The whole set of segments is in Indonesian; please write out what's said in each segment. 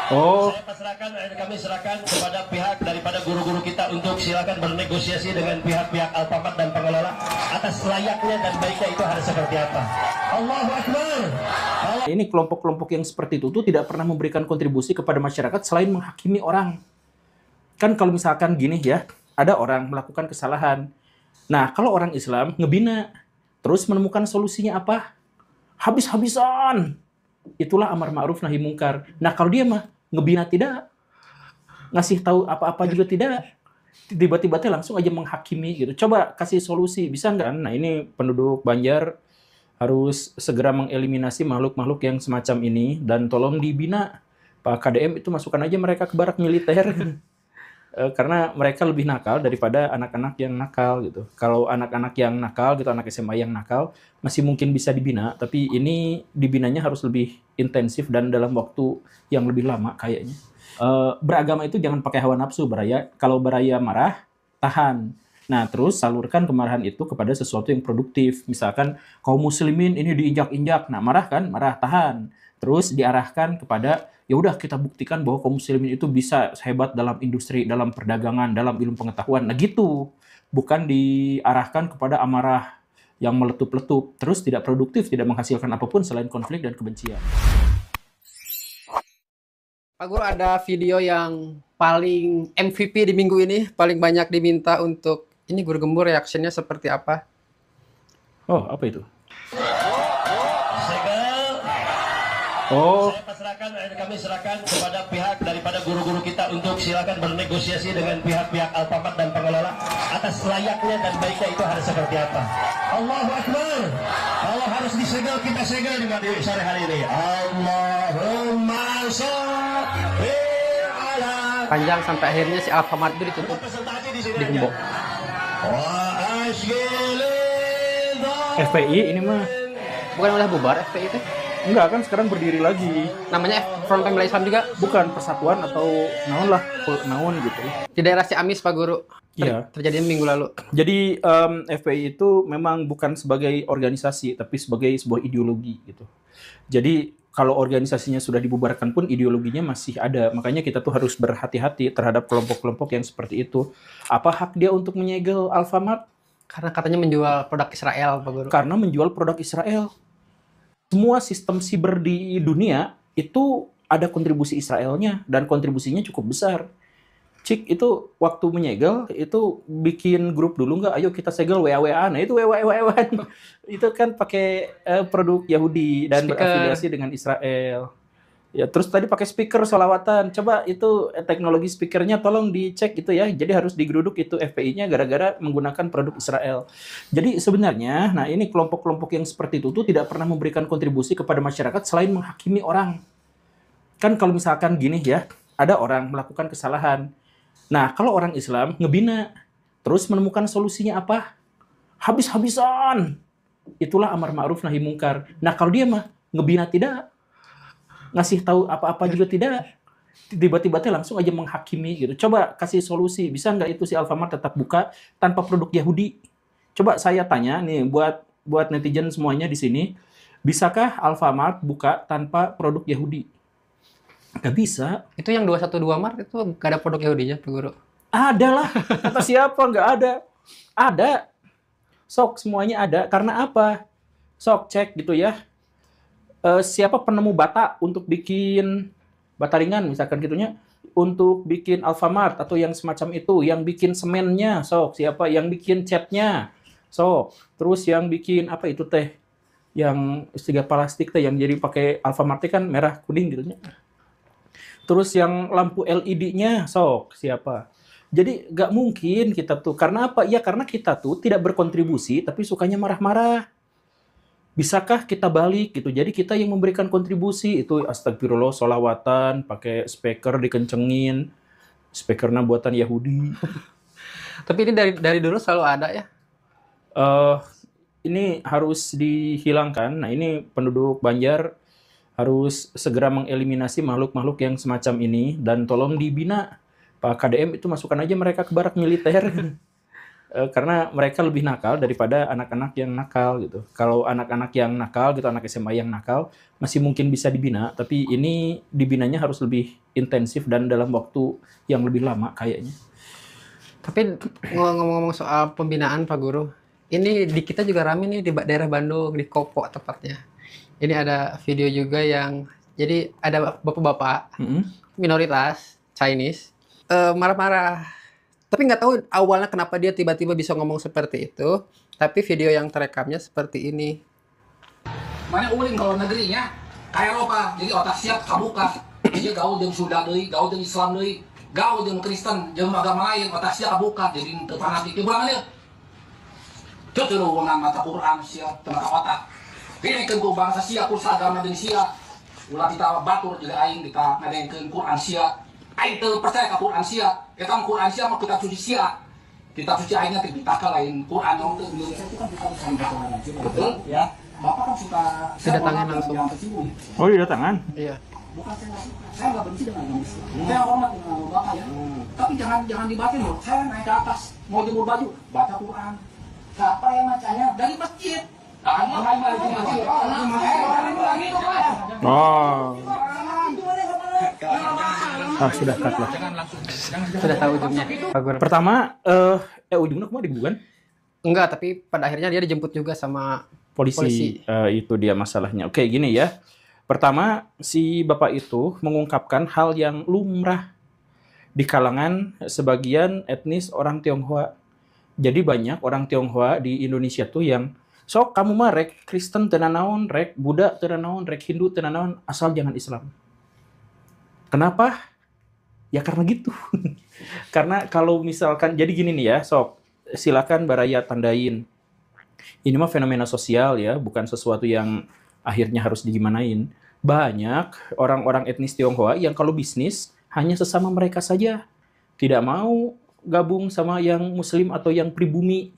Oh, Saya pasrahkan, kami serahkan kepada pihak daripada guru-guru kita untuk silakan bernegosiasi dengan pihak-pihak Alfamart dan pengelola atas layaknya dan baiknya itu harus seperti apa. Allahu Akbar. ini kelompok-kelompok yang seperti itu tuh tidak pernah memberikan kontribusi kepada masyarakat selain menghakimi orang. Kan kalau misalkan gini ya, ada orang melakukan kesalahan. Nah, kalau orang Islam ngebina, terus menemukan solusinya apa? Habis-habisan. Itulah amar ma'ruf nahi mungkar. Nah, kalau dia mah ngebina tidak, ngasih tahu apa-apa juga tidak, tiba-tiba langsung aja menghakimi gitu. Coba kasih solusi, bisa nggak? Nah, ini penduduk Banjar harus segera mengeliminasi makhluk-makhluk yang semacam ini dan tolong dibina. Pak KDM itu masukkan aja mereka ke barak militer. Karena mereka lebih nakal daripada anak-anak yang nakal gitu. Kalau anak-anak yang nakal gitu, anak SMA yang nakal masih mungkin bisa dibina, tapi ini dibinanya harus lebih intensif dan dalam waktu yang lebih lama kayaknya. Beragama itu jangan pakai hawa nafsu, Baraya. Kalau Baraya marah, tahan. Nah, terus salurkan kemarahan itu kepada sesuatu yang produktif. Misalkan kaum muslimin ini diinjak-injak. Nah, marah kan? Marah, tahan. Terus diarahkan kepada ya udah kita buktikan bahwa kaum muslimin itu bisa hebat dalam industri, dalam perdagangan, dalam ilmu pengetahuan. Nah, gitu. Bukan diarahkan kepada amarah yang meletup-letup, terus tidak produktif, tidak menghasilkan apapun selain konflik dan kebencian. Pak Guru, ada video yang paling MVP di minggu ini, paling banyak diminta untuk ini Guru Gembur reaksinya seperti apa? Oh, apa itu? Segel, Oh, saya pasrahkan, kami serahkan kepada pihak daripada guru-guru kita untuk silakan bernegosiasi dengan pihak-pihak Alfamart dan pengelola atas layaknya dan baiknya itu harus seperti apa. Allahu Akbar. Allah harus disegel, kita segel di sore hari ini. Allahumma sholli ala. Panjang sampai akhirnya si Alfamart itu ditutup, Presentasi di sini digembok. Wa asghilidha. FPI ini mah Bukan udah bubar FPI itu? enggak kan sekarang berdiri lagi. Namanya Front Pembela Islam juga Bukan persatuan atau naon lah, naon gitu. di daerah Ciamis, Pak Guru. Iya. Terjadi minggu lalu. Jadi FPI itu memang bukan sebagai organisasi, tapi sebagai sebuah ideologi gitu. Jadi kalau organisasinya sudah dibubarkan pun ideologinya masih ada. Makanya kita tuh harus berhati-hati terhadap kelompok-kelompok yang seperti itu. Apa hak dia untuk menyegel Alfamart? Karena katanya menjual produk Israel, Pak Guru. Karena menjual produk Israel. Semua sistem siber di dunia itu ada kontribusi Israelnya dan kontribusinya cukup besar. Cik itu waktu menyegel itu bikin grup dulu nggak? Ayo kita segel WA-WA. Nah itu WA-WA itu kan pakai produk Yahudi dan Speaker. berafiliasi dengan Israel. Ya terus tadi pakai speaker sholawatan. Coba itu teknologi speakernya tolong dicek itu ya. Jadi harus digeruduk itu FPI-nya gara-gara menggunakan produk Israel. Jadi sebenarnya, nah ini kelompok-kelompok yang seperti itu tuh tidak pernah memberikan kontribusi kepada masyarakat selain menghakimi orang. Kan kalau misalkan gini ya, ada orang melakukan kesalahan. Nah, kalau orang Islam ngebina, terus menemukan solusinya apa? Habis-habisan. Itulah amar ma'ruf nahi mungkar. Nah, kalau dia mah ngebina tidak, ngasih tahu apa-apa juga tidak, tiba-tiba langsung aja menghakimi gitu. Coba kasih solusi, bisa nggak itu si Alfamart tetap buka tanpa produk Yahudi? Coba saya tanya nih buat netizen semuanya di sini, bisakah Alfamart buka tanpa produk Yahudi? Nggak bisa. Itu yang 212 Mart itu gak ada produk Yahudinya, Pak Guru. Ada lah. Kata siapa nggak ada? Ada. Sok semuanya ada. Karena apa? Sok cek gitu ya. Siapa penemu bata untuk bikin bata ringan misalkan gitunya, untuk bikin Alfamart atau yang semacam itu, yang bikin semennya, sok siapa yang bikin catnya, sok terus yang bikin apa itu teh, yang stiga plastik teh yang jadi pakai Alfamart kan merah kuning gitunya, terus yang lampu LED-nya, sok siapa. Jadi nggak mungkin kita tuh, karena apa? Ya karena kita tuh tidak berkontribusi tapi sukanya marah-marah. Bisakah kita balik gitu? Jadi kita yang memberikan kontribusi itu astagfirullah solawatan, pakai speaker dikencengin, speakernya buatan Yahudi. Tapi ini dari dulu selalu ada ya. eh ini harus dihilangkan. Nah ini penduduk Banjar harus segera mengeliminasi makhluk-makhluk yang semacam ini dan tolong dibina. Pak KDM itu masukkan aja mereka ke barak militer. karena mereka lebih nakal daripada anak-anak yang nakal gitu. Kalau anak-anak yang nakal gitu, anak SMA yang nakal masih mungkin bisa dibina, tapi ini dibinanya harus lebih intensif dan dalam waktu yang lebih lama kayaknya. Tapi ngomong-ngomong soal pembinaan Pak Guru, ini di kita juga rame nih di daerah Bandung, di Kopo tepatnya. Ini ada video juga yang, jadi ada bapak-bapak minoritas Chinese marah-marah. Tapi nggak tahu awalnya kenapa dia tiba-tiba bisa ngomong seperti itu. Tapi video yang terekamnya seperti ini. Mana ulin kalau negerinya kayak Eropa, jadi otak siap kabuka. Jadi gaul jeung Sunda deui, gaul jeung Islam deui, gaul jeung Kristen, jeung agama lain otak siap kabuka. Jadi teu fanatik teu bulan ieu. Teu turunan mata Quran siap tenaga otak. Ini ku bangsa sia kursa agama jeung sia. Ulah kita batur juga aing kita ngadenkeun Quran sia. Aing teu percaya ka Quran sia. Eta Quran sia mah kitab suci sia. Kitab suci aingna teh ditaka lain Quran yang teu Indonesia itu kan kitab suci. Betul ya. Bapak kan suka Kedatangan langsung. Oh, didatangan? Iya. Bukan saya nggak benci dengan agama Islam. Saya hormat dengan bapak ya. Tapi jangan dibatin loh. Saya naik ke atas mau jemur baju, baca Quran. Siapa yang bacanya? Dari masjid. Oh. Sudah cut lah. Sudah tahu ujungnya Pak Guru. Pertama, ujungnya kemana bukan? Enggak, tapi pada akhirnya dia dijemput juga sama Polisi. Itu dia masalahnya. Oke, gini ya. Pertama, si bapak itu mengungkapkan hal yang lumrah di kalangan sebagian etnis orang Tionghoa. Jadi banyak orang Tionghoa di Indonesia tuh yang sok kamu mah rek Kristen teu naon, rek Buddha teu naon, rek Hindu teu naon, asal jangan Islam. Kenapa? Ya karena gitu. Karena kalau misalkan jadi gini nih ya, sok silakan Baraya tandain. Ini mah fenomena sosial ya, bukan sesuatu yang akhirnya harus digimanain. Banyak orang-orang etnis Tionghoa yang kalau bisnis hanya sesama mereka saja. Tidak mau gabung sama yang muslim atau yang pribumi.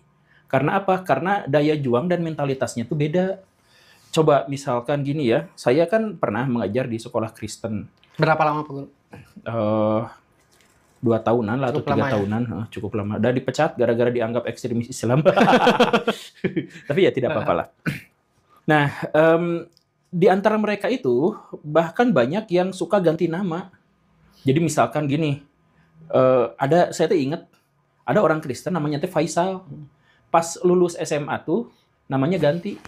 Karena apa? Karena daya juang dan mentalitasnya itu beda. Coba misalkan gini ya, saya kan pernah mengajar di sekolah Kristen. Berapa lama Pak Guru? 2 tahunan lah atau 3 ya? tahunan, cukup lama. Dan dipecat gara-gara dianggap ekstremis Islam. Tapi ya tidak apa-apa lah. Nah, di antara mereka itu bahkan banyak yang suka ganti nama. Jadi misalkan gini, saya tuh inget ada orang Kristen namanya teh Faisal. Pas lulus SMA tuh namanya ganti.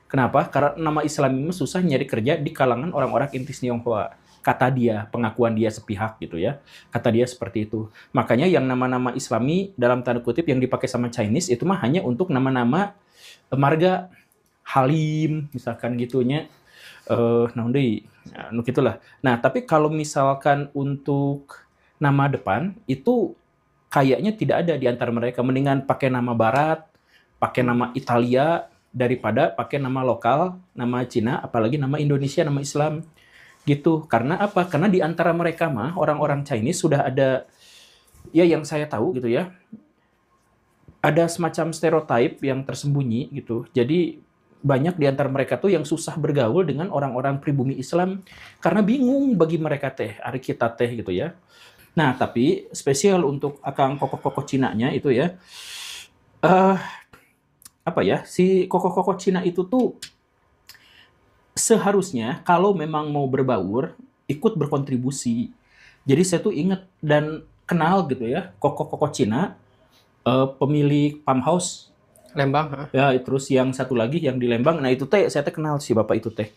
Kenapa? Karena nama Islam ini susah nyari kerja di kalangan orang-orang etnis Tionghoa. Kata dia, pengakuan dia sepihak gitu ya. Kata dia seperti itu. Makanya yang nama-nama Islami dalam tanda kutip yang dipakai sama Chinese itu mah hanya untuk nama-nama marga Halim misalkan gitunya. Nah, gitulah. Nah, tapi kalau misalkan untuk nama depan itu kayaknya tidak ada di antara mereka. Mendingan pakai nama Barat, pakai nama Italia daripada pakai nama lokal, nama Cina, apalagi nama Indonesia, nama Islam. Gitu. Karena apa? Karena di antara mereka mah orang-orang Chinese sudah ada ya yang saya tahu gitu ya. Ada semacam stereotip yang tersembunyi gitu. Jadi banyak di antara mereka tuh yang susah bergaul dengan orang-orang pribumi Islam karena bingung bagi mereka teh, ari kita teh gitu ya. Nah, tapi spesial untuk akang kokoh-kokoh Cinanya itu ya. Apa ya? Si kokoh-kokoh Cina itu tuh seharusnya kalau memang mau berbaur, ikut berkontribusi. Jadi saya tuh ingat dan kenal gitu ya, kokoh-kokoh Cina, pemilik Farmhouse. Lembang. Ya, terus yang satu lagi yang di Lembang, nah itu teh saya teh kenal si bapak itu teh.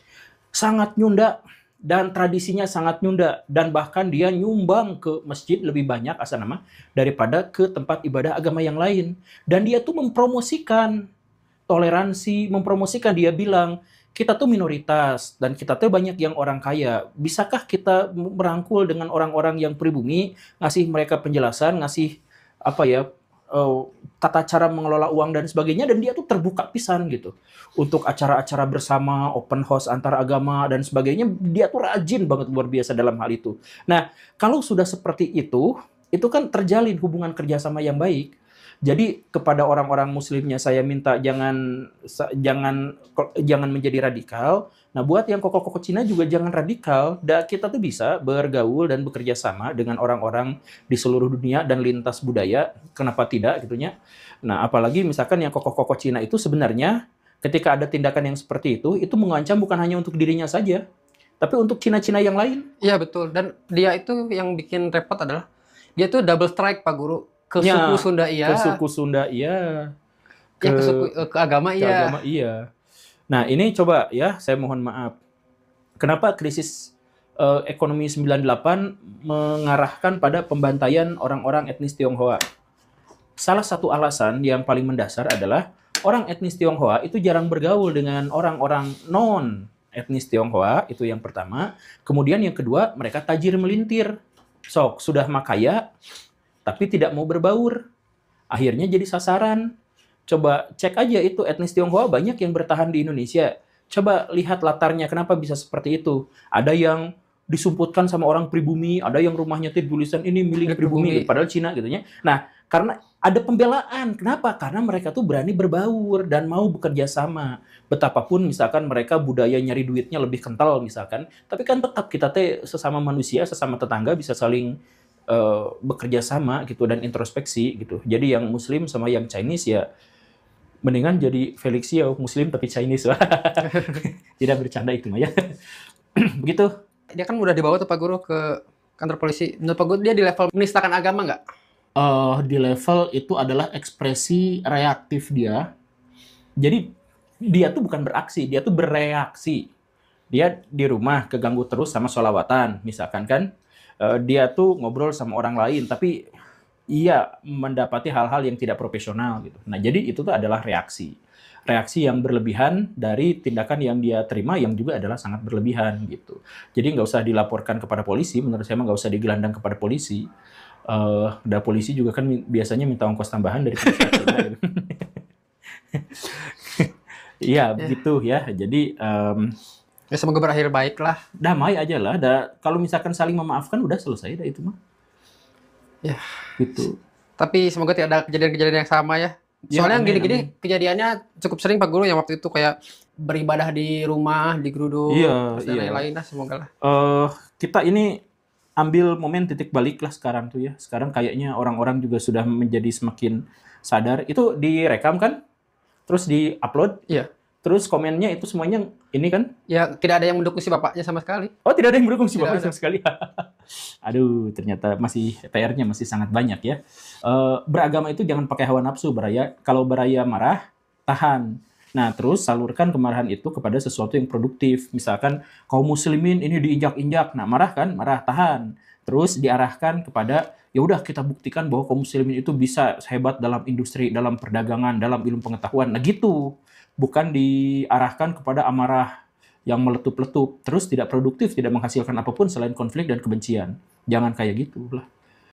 Sangat nyunda dan tradisinya sangat nyunda. Dan bahkan dia nyumbang ke masjid lebih banyak asal nama daripada ke tempat ibadah agama yang lain. Dan dia tuh mempromosikan toleransi, mempromosikan dia bilang, kita tuh minoritas dan kita tuh banyak yang orang kaya. Bisakah kita merangkul dengan orang-orang yang pribumi, ngasih mereka penjelasan, ngasih apa ya tata cara mengelola uang dan sebagainya, dan dia tuh terbuka pisan gitu untuk acara-acara bersama, open house antar agama dan sebagainya. Dia tuh rajin banget, luar biasa dalam hal itu. Nah, kalau sudah seperti itu kan terjalin hubungan kerjasama yang baik. Jadi kepada orang-orang muslimnya saya minta jangan menjadi radikal, Nah, buat yang koko-koko Cina juga jangan radikal. Kita tuh bisa bergaul dan bekerja sama dengan orang-orang di seluruh dunia dan lintas budaya. Kenapa tidak gitu ya? Nah, apalagi misalkan yang koko-koko Cina itu sebenarnya ketika ada tindakan yang seperti itu mengancam bukan hanya untuk dirinya saja, tapi untuk Cina-Cina yang lain. Iya betul. Dan dia itu yang bikin repot adalah dia tuh double strike Pak Guru. Ke Ya, suku Sunda iya. Ke suku Sunda iya. Ke agama Ke iya. agama iya. Nah, ini coba ya, saya mohon maaf. Kenapa krisis ekonomi 98 mengarahkan pada pembantaian orang-orang etnis Tionghoa? Salah satu alasan yang paling mendasar adalah orang etnis Tionghoa itu jarang bergaul dengan orang-orang non etnis Tionghoa, itu yang pertama. Kemudian yang kedua, mereka tajir melintir. Sok, sudah makaya, tapi tidak mau berbaur. Akhirnya jadi sasaran. Coba cek aja itu etnis Tionghoa banyak yang bertahan di Indonesia. Coba lihat latarnya kenapa bisa seperti itu. Ada yang disumputkan sama orang pribumi, ada yang rumahnya tulisan ini milik pribumi, padahal Cina gitu ya. Nah, karena ada pembelaan. Kenapa? Karena mereka tuh berani berbaur dan mau bekerja sama. Betapapun misalkan mereka budaya nyari duitnya lebih kental misalkan, tapi kan tetap kita teh sesama manusia, sesama tetangga bisa saling bekerja sama gitu dan introspeksi gitu. Jadi yang Muslim sama yang Chinese ya mendingan jadi Felix Yao, Muslim tapi Chinese. Tidak bercanda itu mah ya. Begitu. Dia kan udah dibawa tuh Pak Guru ke kantor polisi. Menurut Pak Guru dia di level menistakan agama nggak? Di level itu adalah ekspresi reaktif dia. Jadi dia tuh bukan beraksi, dia tuh bereaksi. Dia di rumah keganggu terus sama sholawatan, misalkan kan. Dia tuh ngobrol sama orang lain, tapi ia mendapati hal-hal yang tidak profesional gitu. Nah, jadi itu tuh adalah reaksi. Reaksi yang berlebihan dari tindakan yang dia terima yang juga adalah sangat berlebihan gitu. Jadi nggak usah dilaporkan kepada polisi, menurut saya nggak usah digelandang kepada polisi. Dan polisi juga kan biasanya minta ongkos tambahan dari polisi. Iya, begitu ya. Jadi Ya semoga berakhir baik lah. damai aja lah. Kalau misalkan saling memaafkan udah selesai dah itu mah. Ya. Gitu. Tapi semoga tidak ada kejadian-kejadian yang sama ya. Ya, Soalnya yang amin, gini-gini kejadiannya cukup sering Pak Guru yang waktu itu kayak beribadah di rumah, di geruduk, Iya, dan iya. lain-lain lah semoga lah. Kita ini ambil momen titik balik lah sekarang tuh ya. Sekarang kayaknya orang-orang juga sudah menjadi semakin sadar. Itu direkam kan? Terus di-upload? Iya. Terus komennya itu semuanya ini kan? Ya tidak ada yang mendukung si bapaknya sama sekali. Oh, tidak ada yang mendukung si Tidak Bapak ada. sama sekali. Aduh, ternyata masih PR-nya masih sangat banyak ya. Beragama itu jangan pakai hawa nafsu, Baraya. Kalau Baraya marah, tahan. Nah, terus salurkan kemarahan itu kepada sesuatu yang produktif. Misalkan kaum muslimin ini diinjak-injak. Nah, marah kan? Marah, tahan. Terus diarahkan kepada ya udah kita buktikan bahwa kaum muslimin itu bisa hebat dalam industri, dalam perdagangan, dalam ilmu pengetahuan. Nah, gitu. Bukan diarahkan kepada amarah yang meletup-letup, terus tidak produktif, tidak menghasilkan apapun selain konflik dan kebencian. Jangan kayak gitu lah.